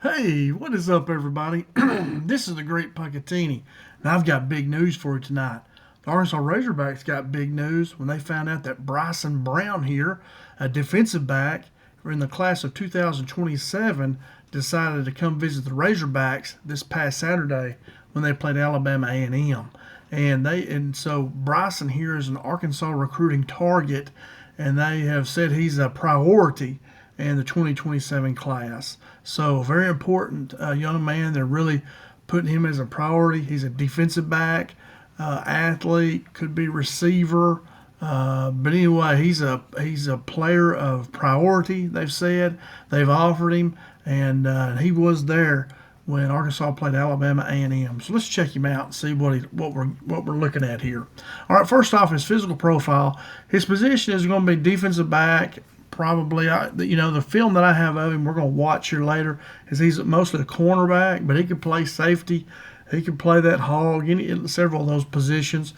Hey, what is up, everybody? This is the Great Puckettini, and I've got big news for you tonight. The Arkansas Razorbacks got big news when they found out that Bryson Brown here, a defensive back in the class of 2027, decided to come visit the Razorbacks this past Saturday when they played Alabama A&M. And so Bryson here is an Arkansas recruiting target, and they have said he's a priority in the 2027 class. So very important young man. They're really putting him as a priority. He's a defensive back, athlete, could be receiver. But anyway, he's a player of priority. They've said they've offered him, and he was there when Arkansas played Alabama A&M. So let's check him out and see what we're looking at here. All right, first off, his physical profile. His position is going to be defensive back. Probably, the film that I have of him, we're going to watch here later, is he's mostly a cornerback, but he can play safety. He can play that hog, several of those positions.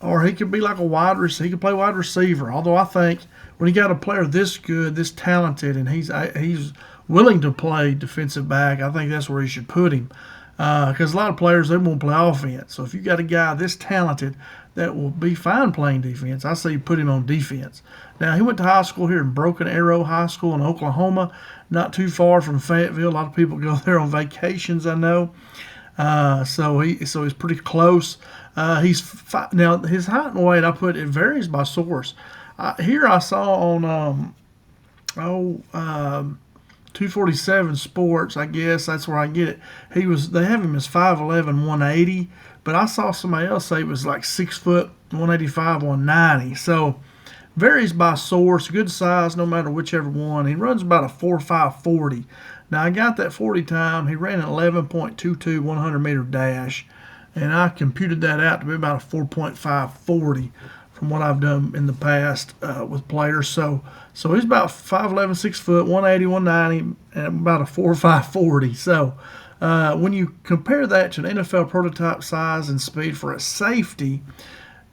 Or he could be like a wide receiver. He could play wide receiver. Although I think when you got a player this good, this talented, and he's willing to play defensive back, I think that's where you should put him. Because a lot of players, they won't play offense. So if you got a guy this talented that will be fine playing defense, I say you put him on defense. Now, he went to high school here in Broken Arrow High School in Oklahoma, not too far from Fayetteville. A lot of people go there on vacations, I know. So he's pretty close. Now his height and weight, it varies by source. Here I saw on 247 Sports, I guess that's where I get it. They have him as 5'11", 180, but I saw somebody else say it was like 6 foot, 185, 190. So varies by source. Good size, no matter whichever one. He runs about a 4.5 40. Now I got that 40 time. He ran an 11.22 100-meter dash, and I computed that out to be about a 4.5 40 from what I've done in the past with players. So he's about 5'11", 6 foot, 180, 190, and about a 4.5 40. So when you compare that to an NFL prototype size and speed for a safety,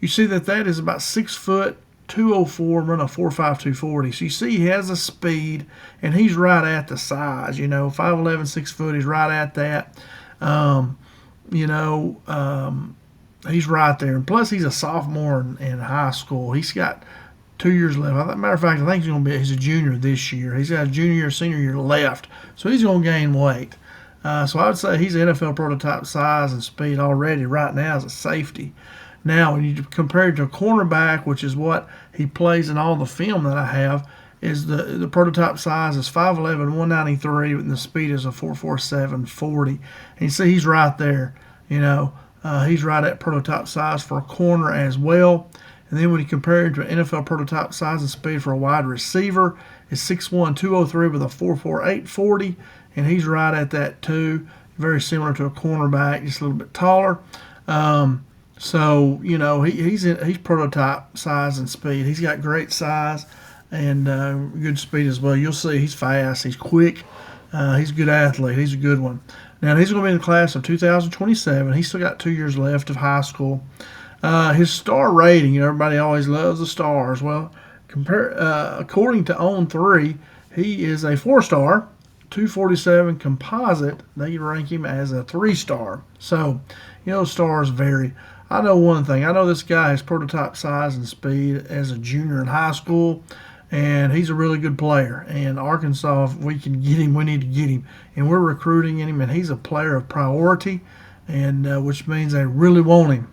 you see that is about 6 foot, 204, run a 4.5 240. So you see he has a speed, and he's right at the size. 5'11", 6 foot, he's right at that. He's right there. And plus, he's a sophomore in high school. He's got 2 years left. Matter of fact, I think he's a junior this year. He's got a junior year, senior year left. So he's going to gain weight. So I would say he's NFL prototype size and speed already right now as a safety. Now, when you compare it to a cornerback, which is what he plays in all the film that I have, is the prototype size is 5'11", 193, and the speed is a 4.47 40. And you see he's right there. He's right at prototype size for a corner as well. And then when you compare him to an NFL prototype size and speed for a wide receiver, it's 6'1", 203 with a 4.48 40, and he's right at that too. Very similar to a cornerback, just a little bit taller. He's prototype size and speed. He's got great size and good speed as well. You'll see he's fast, he's quick, he's a good athlete, he's a good one. Now, he's going to be in the class of 2027. He's still got 2 years left of high school. His star rating, everybody always loves the stars. Well, according to On3, he is a 4-star, 247 composite. They rank him as a 3-star. So, stars vary. I know one thing. I know this guy has prototype size and speed as a junior in high school, and he's a really good player. And Arkansas, if we can get him, we need to get him. And we're recruiting him, and he's a player of priority, and which means they really want him,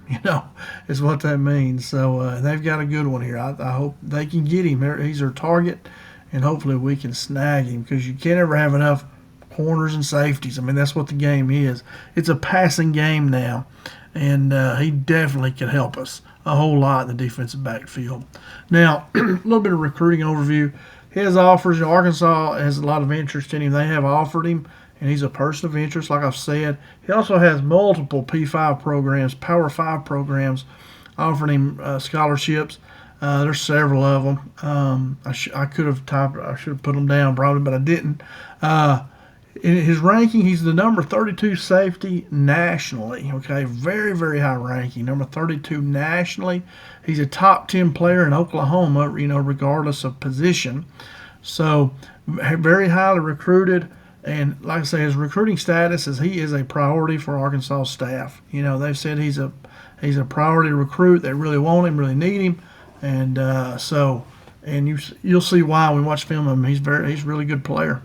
is what that means. So they've got a good one here. I hope they can get him. He's their target, and hopefully we can snag him, because you can't ever have enough corners and safeties. I mean, that's what the game is. It's a passing game now, and he definitely can help us a whole lot in the defensive backfield. Now, a little bit of recruiting overview. His offers, Arkansas has a lot of interest in him. They have offered him, and he's a person of interest, like I've said. He also has multiple P5 programs, Power 5 programs, offering him scholarships. There's several of them. I should have put them down probably, but I didn't. In his ranking, he's the number 32 safety nationally. Okay, very, very high ranking, number 32 nationally. He's a top 10 player in Oklahoma, regardless of position. So, very highly recruited, And like I say, his recruiting status is he is a priority for Arkansas staff. They've said he's a priority recruit. They really want him, really need him, and you'll see why when we watch film of him. He's a really good player.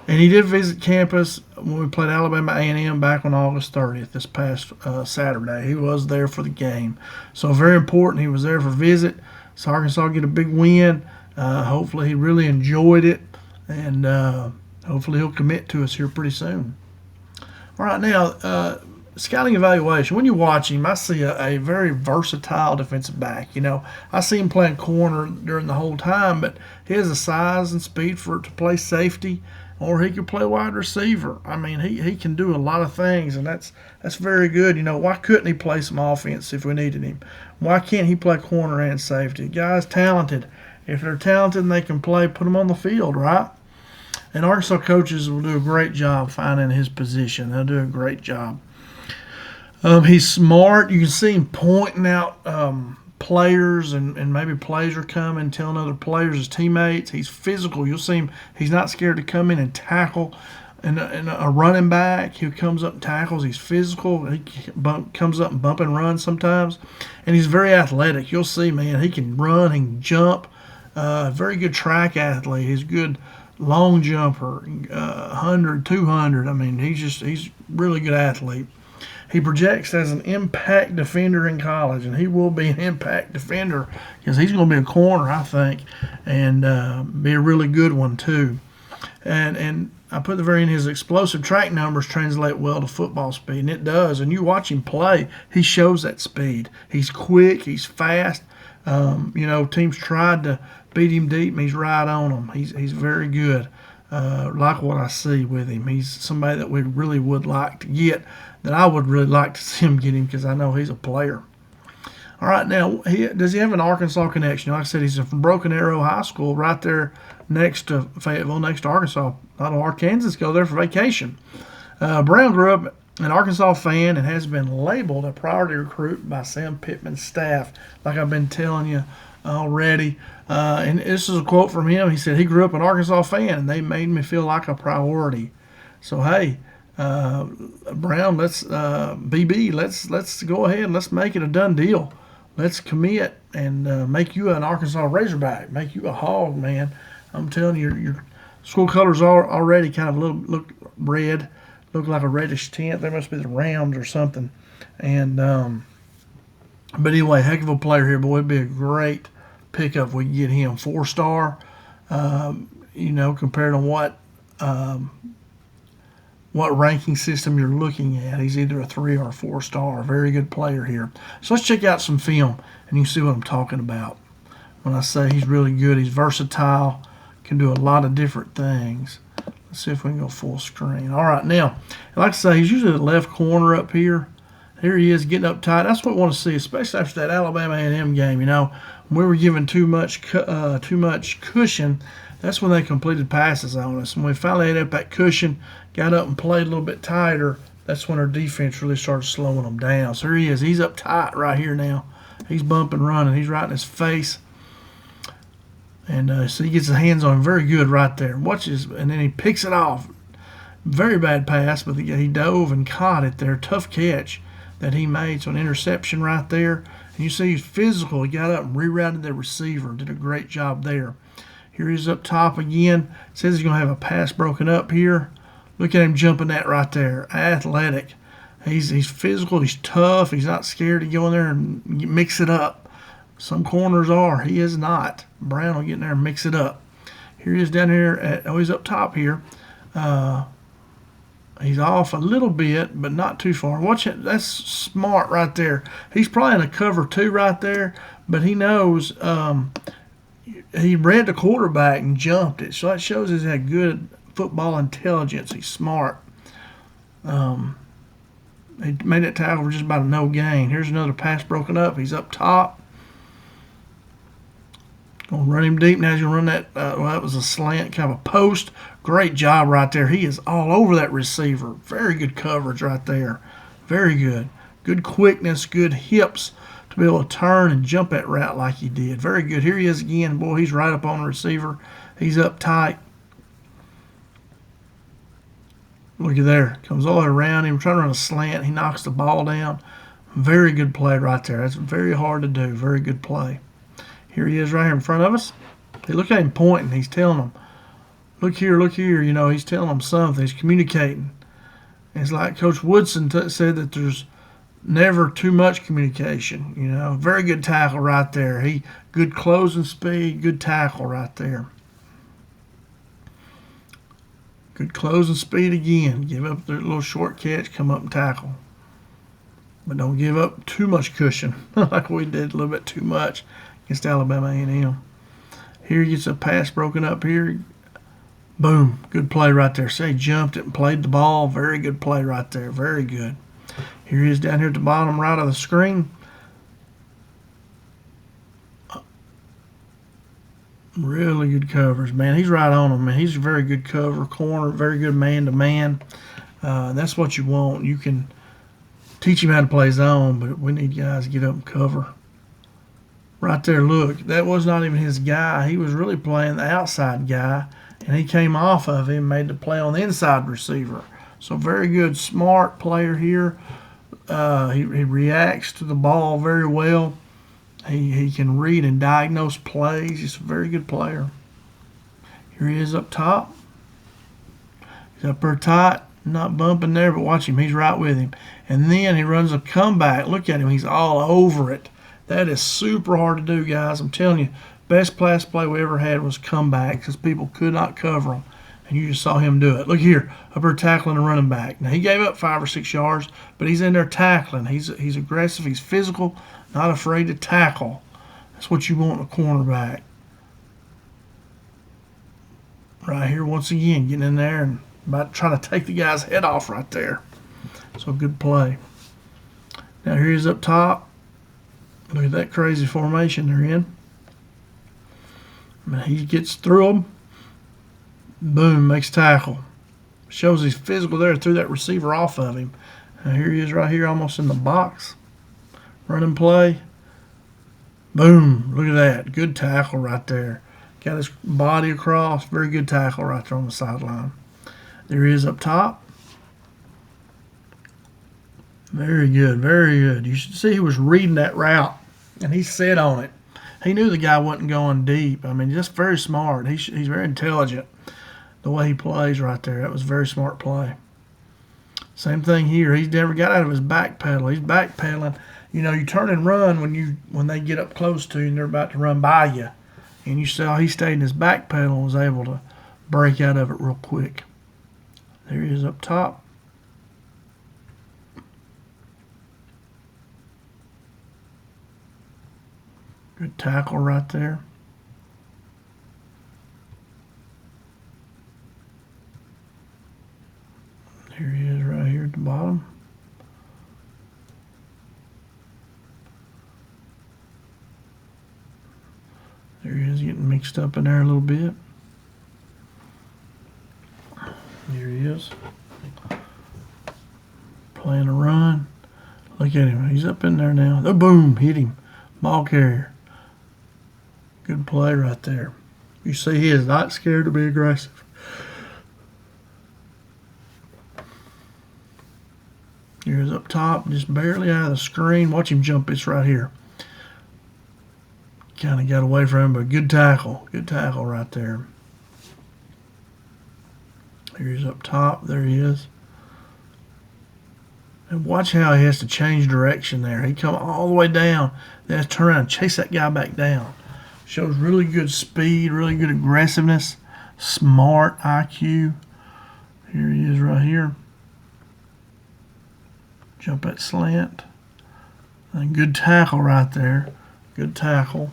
And he did visit campus when we played Alabama A&M back on August 30th, this past Saturday. He was there for the game. So very important. He was there for a visit. So Arkansas get a big win. Hopefully he really enjoyed it. And hopefully he'll commit to us here pretty soon. All right, now, scouting evaluation. When you watch him, I see a very versatile defensive back. I see him playing corner during the whole time, but he has the size and speed to play safety, or he could play wide receiver. I mean, he can do a lot of things, and that's very good. Why couldn't he play some offense if we needed him? Why can't he play corner and safety? The guy's talented. If they're talented and they can play, put them on the field, right? And Arkansas coaches will do a great job finding his position. They'll do a great job. He's smart. You can see him pointing out players, and maybe plays are coming, telling other players, his teammates. He's physical. You'll see him. He's not scared to come in and tackle. And a running back, he comes up and tackles. He's physical. He comes up and bump and run sometimes. And he's very athletic. You'll see, man, he can run and jump. Very good track athlete. He's good long jumper, 100, 200. I mean, he's really good athlete. He projects as an impact defender in college, and he will be an impact defender because he's going to be a corner, I think, and be a really good one too. And I put the very end, his explosive track numbers translate well to football speed, and it does. And you watch him play, he shows that speed. He's quick, he's fast. Teams tried to beat him deep, and he's right on them. He's very good. Like what I see with him. He's somebody that we really would like to get, that I would really like to see him get him because I know he's a player. All right, now, does he have an Arkansas connection? Like I said, he's from Broken Arrow High School right there next to Fayetteville, next to Arkansas. A lot of Arkansans go there for vacation. Brown grew up an Arkansas fan and has been labeled a priority recruit by Sam Pittman's staff, like I've been telling you already. And this is a quote from him. He said, he grew up an Arkansas fan, and they made me feel like a priority. So, hey, Brown, let's go ahead and let's make it a done deal. Let's commit and make you an Arkansas Razorback, make you a Hog, man. I'm telling you, your school colors are already kind of look red, look like a reddish tint. They must be the Rams or something. And but anyway, heck of a player here, boy. It'd be a great pickup if we can get him 4-star. Compared to what ranking system you're looking at. He's either a 3 or a 4-star. Very good player here. So let's check out some film, and you can see what I'm talking about. When I say he's really good, he's versatile, can do a lot of different things. Let's see if we can go full screen. All right, now, like I say, he's usually the left corner up here. Here he is getting up tight. That's what we want to see, especially after that Alabama A&M game. When we were given too much cushion, that's when they completed passes on us. When we finally had up that cushion, got up and played a little bit tighter, that's when our defense really started slowing them down. So here he is. He's up tight right here now. He's bumping, running. He's right in his face. And so he gets his hands on him very good right there. Watches, and then he picks it off. Very bad pass, but he dove and caught it there. Tough catch that he made. So an interception right there. And you see he's physical. He got up and rerouted the receiver. Did a great job there. Here he's up top again. Says he's going to have a pass broken up here. Look at him jumping that right there. Athletic. He's physical. He's tough. He's not scared to go in there and mix it up. Some corners are. He is not. Brown will get in there and mix it up. Here he is down here. He's up top here. He's off a little bit, but not too far. Watch it. That's smart right there. He's probably in a cover 2 right there, but he knows he read the quarterback and jumped it. So that shows he's had good football intelligence. He's smart. He made that tackle for just about a no gain. Here's another pass broken up. He's up top. Gonna run him deep. Now he's gonna run that. That was a slant, kind of a post. Great job right there. He is all over that receiver. Very good coverage right there. Very good. Good quickness, good hips to be able to turn and jump that route like he did. Very good. Here he is again. Boy, he's right up on the receiver. He's up tight. Look at there. Comes all the way around him, trying to run a slant. He knocks the ball down. Very good play right there. That's very hard to do. Very good play. Here he is right here in front of us. Hey, look at him pointing. He's telling them, look here, look here. You know, he's telling them something. He's communicating. It's like Coach Woodson said that there's never too much communication. You know, very good tackle right there. Good closing speed, good tackle right there. Good closing speed again. Give up the little short catch, come up and tackle. But don't give up too much cushion like we did a little bit too much against Alabama A&M. Here he gets a pass broken up here. Boom. Good play right there. See, he jumped it and played the ball. Very good play right there. Very good. Here he is down here at the bottom right of the screen. Really good covers, man. He's right on him, man. He's a very good cover corner, very good man-to-man. That's what you want. You can teach him how to play zone, but we need guys to get up and cover. Right there, look. That was not even his guy. He was really playing the outside guy, and he came off of him, made the play on the inside receiver. So very good, smart player here. He reacts to the ball very well. He can read and diagnose plays. He's a very good player. Here he is up top. He's up there tight, not bumping there, but watch him. He's right with him. And then he runs a comeback. Look at him. He's all over it. That is super hard to do, guys. I'm telling you, best pass play we ever had was comeback because people could not cover him. And you just saw him do it. Look here, up there tackling a running back. Now, he gave up 5 or 6 yards, but he's in there tackling. He's aggressive. He's physical, not afraid to tackle. That's what you want in a cornerback. Right here, once again, getting in there and about trying to take the guy's head off right there. So, good play. Now, here he is up top. Look at that crazy formation they're in. He gets through them. Boom, makes tackle. Shows he's physical there, threw that receiver off of him. Now here he is right here almost in the box. Running play. Boom, look at that. Good tackle right there. Got his body across. Very good tackle right there on the sideline. There he is up top. Very good, very good. You should see he was reading that route, and he set on it. He knew the guy wasn't going deep. I mean, just very smart. He's very intelligent. The way he plays right there, that was a very smart play. Same thing here. He's never got out of his back pedal. He's back pedaling. You know, you turn and run when they get up close to you and they're about to run by you. And you saw he stayed in his back pedal and was able to break out of it real quick. There he is up top. Good tackle right there. Here he is right here at the bottom. There he is getting mixed up in there a little bit. Here he is. Playing a run. Look at him. He's up in there now. Oh, boom, hit him. Ball carrier. Good play right there. You see he is not scared to be aggressive. Here's up top, just barely out of the screen. Watch him jump this right here. Kind of got away from him, but good tackle. Good tackle right there. Here's up top. There he is. And watch how he has to change direction there. He come all the way down. Then has to turn around and chase that guy back down. Shows really good speed, really good aggressiveness, smart IQ. Here he is right here. Jump that slant. And good tackle right there. Good tackle.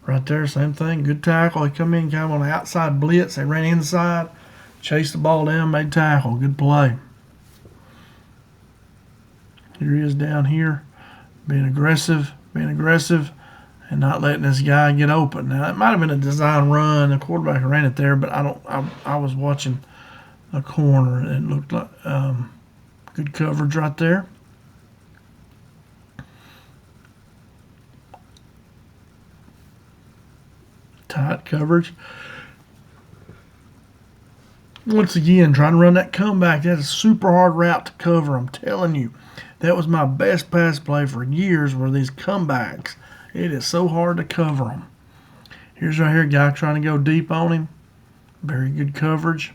Right there, same thing. Good tackle. He come in kind of on the outside blitz. They ran inside, chased the ball down, made tackle. Good play. Here he is down here, being aggressive, and not letting this guy get open. Now, it might have been a design run. The quarterback ran it there, but I was watching a corner. It looked like good coverage right there. Tight coverage. Once again, trying to run that comeback. That's a super hard route to cover. I'm telling you. That was my best pass play for years were these comebacks. It is so hard to cover them. Here's right here, guy trying to go deep on him. Very good coverage.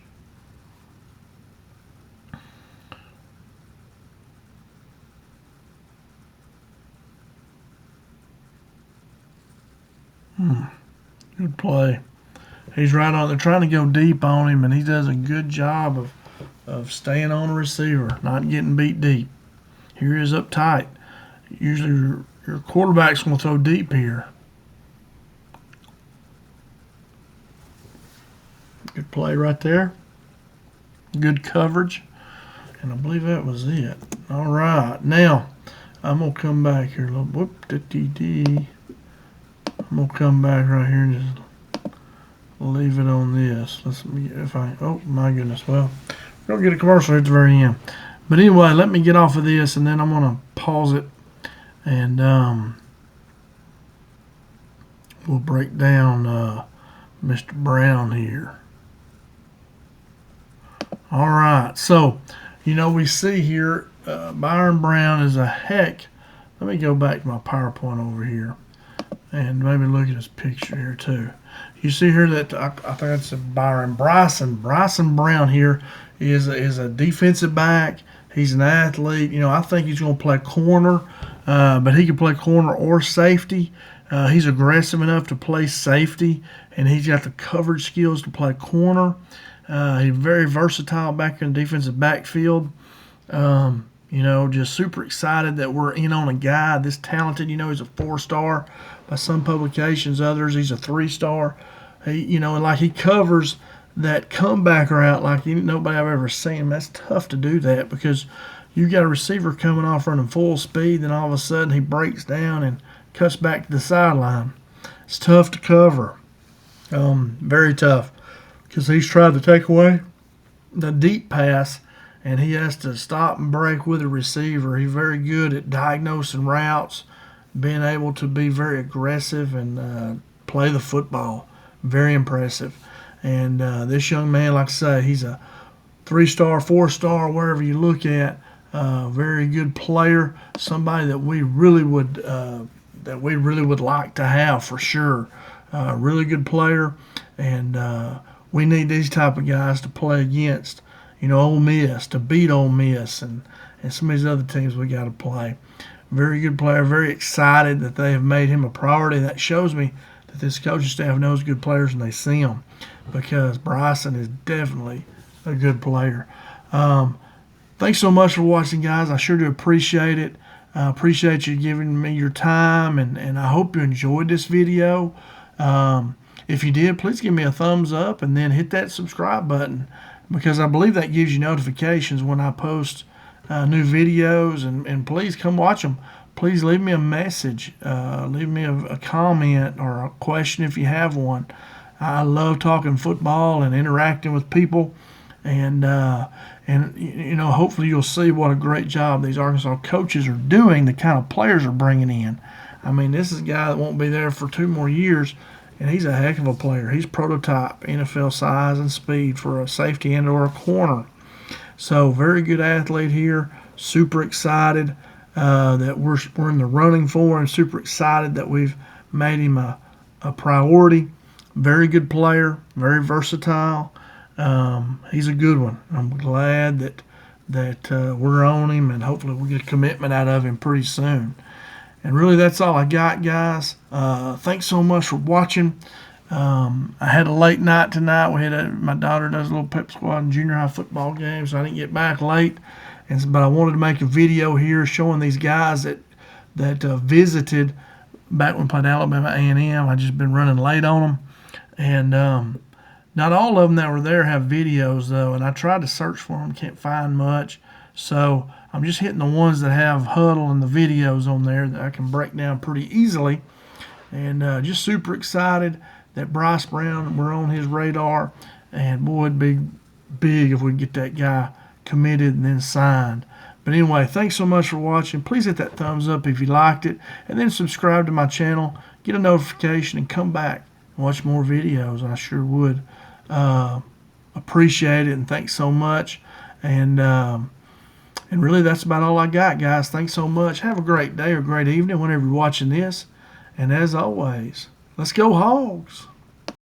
Good play. He's right on. They're trying to go deep on him, and he does a good job of staying on the receiver, not getting beat deep. Here he is up tight. Usually your quarterback's going to throw deep here. Good play right there. Good coverage. And I believe that was it. All right. Now, I'm going to come back here a little. Whoop, I'm going to come back right here and just leave it on this. Oh, my goodness. Well, we're going to get a commercial at the very end. But anyway, let me get off of this, and then I'm going to pause it, and we'll break down Mr. Brown here. All right, so, we see here Bryson Brown is a heck. Let me go back to my PowerPoint over here and maybe look at his picture here too. You see here that I think that's Bryson Brown here is a defensive back. He's an athlete. I think he's going to play corner, but he can play corner or safety. He's aggressive enough to play safety, and he's got the coverage skills to play corner. He's very versatile back in the defensive backfield. Just super excited that we're in on a guy this talented. He's a 4-star by some publications. Others, he's a 3-star. He covers that comeback route like nobody I've ever seen. That's tough to do that because you got a receiver coming off running full speed, then all of a sudden he breaks down and cuts back to the sideline. It's tough to cover. Very tough because he's tried to take away the deep pass, and he has to stop and break with a receiver. He's very good at diagnosing routes, being able to be very aggressive and play the football. Very impressive. And this young man, like I say, he's a 3-star, 4-star, wherever you look at. Very good player. Somebody that we really would like to have for sure. Really good player, and we need these type of guys to play against. Ole Miss, to beat Ole Miss, and some of these other teams we got to play. Very good player. Very excited that they have made him a priority. That shows me that this coaching staff knows good players and they see them, because Bryson is definitely a good player. Thanks so much for watching, guys. I sure do appreciate it. I appreciate you giving me your time, and I hope you enjoyed this video. If you did, please give me a thumbs up and then hit that subscribe button, because I believe that gives you notifications when I post new videos, and please come watch them. Please leave me a message, leave me a comment or a question if you have one. I love talking football and interacting with people, and hopefully you'll see what a great job these Arkansas coaches are doing, the kind of players are bringing in. I mean, this is a guy that won't be there for 2 more years, and he's a heck of a player. He's prototype NFL size and speed for a safety and or a corner. So very good athlete here. Super excited that we're in the running for him. Super excited that we've made him a priority. Very good player. Very versatile. He's a good one. I'm glad that we're on him, and hopefully we'll get a commitment out of him pretty soon. And really, that's all I got, guys. Thanks so much for watching. I had a late night tonight. My daughter does a little pep squad and junior high football game, so I didn't get back late. But I wanted to make a video here showing these guys that visited back when we played Alabama A&M. I just been running late on them, and not all of them that were there have videos though. And I tried to search for them, can't find much. So I'm just hitting the ones that have huddle and the videos on there that I can break down pretty easily. And just super excited that Bryson Brown, we're on his radar. And boy, it'd be big if we could get that guy committed and then signed. But anyway, thanks so much for watching. Please hit that thumbs up if you liked it. And then subscribe to my channel, get a notification, and come back watch more videos. I sure would. Appreciate it, and thanks so much. And really, that's about all I got, guys. Thanks so much. Have a great day or great evening whenever you're watching this. And as always, let's go Hogs.